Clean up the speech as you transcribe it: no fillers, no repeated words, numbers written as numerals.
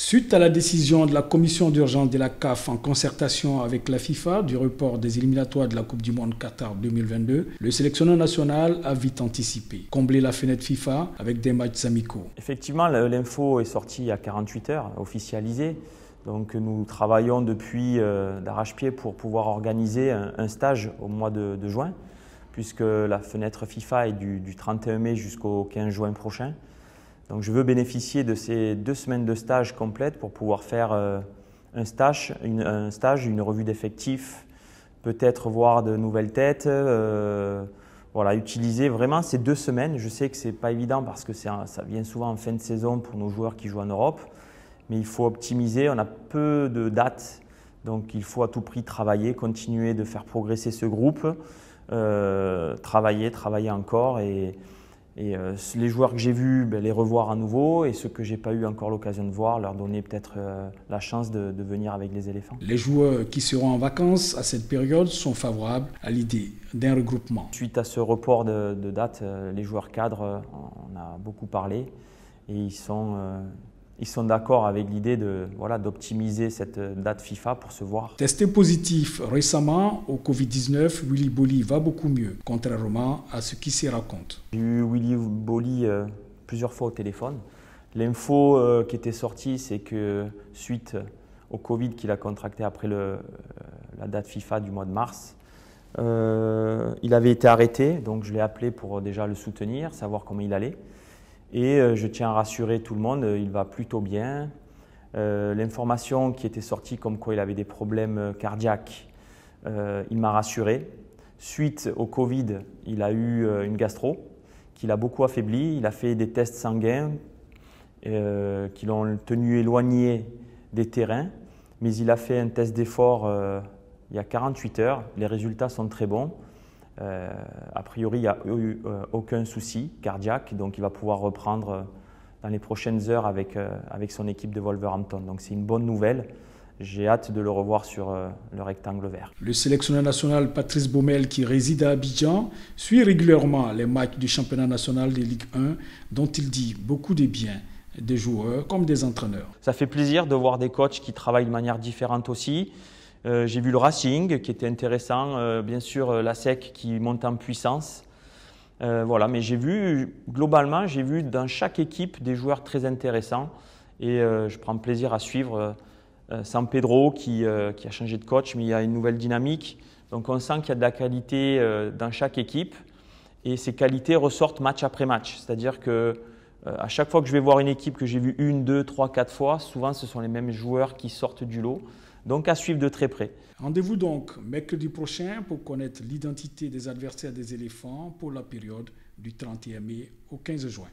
Suite à la décision de la commission d'urgence de la CAF en concertation avec la FIFA du report des éliminatoires de la Coupe du Monde Qatar 2022, le sélectionneur national a vite anticipé, comblé la fenêtre FIFA avec des matchs amicaux. Effectivement, l'info est sortie il y a 48 heures, officialisée. Donc nous travaillons depuis d'arrache-pied pour pouvoir organiser un stage au mois de juin, puisque la fenêtre FIFA est du 31 mai jusqu'au 15 juin prochain. Donc je veux bénéficier de ces 2 semaines de stage complètes pour pouvoir faire un stage, une revue d'effectifs, peut-être voir de nouvelles têtes, voilà, utiliser vraiment ces 2 semaines. Je sais que ce n'est pas évident parce que ça vient souvent en fin de saison pour nos joueurs qui jouent en Europe, mais il faut optimiser, on a peu de dates, donc il faut à tout prix travailler, continuer de faire progresser ce groupe, travailler encore et les joueurs que j'ai vus, les revoir à nouveau et ceux que je n'ai pas eu encore l'occasion de voir, leur donner peut-être la chance de venir avec les éléphants. Les joueurs qui seront en vacances à cette période sont favorables à l'idée d'un regroupement. Suite à ce report de date, les joueurs cadres, on a beaucoup parlé et ils sont d'accord avec l'idée d'optimiser cette date FIFA pour se voir. Testé positif récemment au Covid-19, Willy Boly va beaucoup mieux, contrairement à ce qui s'y raconte. J'ai eu Willy Boly plusieurs fois au téléphone. L'info qui était sortie, c'est que suite au Covid qu'il a contracté après la date FIFA du mois de mars, il avait été arrêté, donc je l'ai appelé pour déjà le soutenir, savoir comment il allait. Et je tiens à rassurer tout le monde, il va plutôt bien. L'information qui était sortie comme quoi il avait des problèmes cardiaques, il m'a rassuré. Suite au Covid, il a eu une gastro qui l'a beaucoup affaibli. Il a fait des tests sanguins qui l'ont tenu éloigné des terrains. Mais il a fait un test d'effort il y a 48 heures. Les résultats sont très bons. A priori, il n'y a eu aucun souci cardiaque, donc il va pouvoir reprendre dans les prochaines heures avec son équipe de Wolverhampton. Donc c'est une bonne nouvelle. J'ai hâte de le revoir sur le rectangle vert. Le sélectionneur national Patrice Baumel, qui réside à Abidjan, suit régulièrement les matchs du championnat national de Ligue 1, dont il dit beaucoup de bien des joueurs comme des entraîneurs. Ça fait plaisir de voir des coachs qui travaillent de manière différente aussi. J'ai vu le Racing qui était intéressant, bien sûr la SEC qui monte en puissance. Voilà, mais globalement, j'ai vu dans chaque équipe des joueurs très intéressants et je prends plaisir à suivre San Pedro qui a changé de coach, mais il y a une nouvelle dynamique. Donc on sent qu'il y a de la qualité dans chaque équipe et ces qualités ressortent match après match. C'est-à-dire que à chaque fois que je vais voir une équipe que j'ai vue 1, 2, 3, 4 fois, souvent ce sont les mêmes joueurs qui sortent du lot. Donc à suivre de très près. Rendez-vous donc mercredi prochain pour connaître l'identité des adversaires des éléphants pour la période du 31 mai au 15 juin.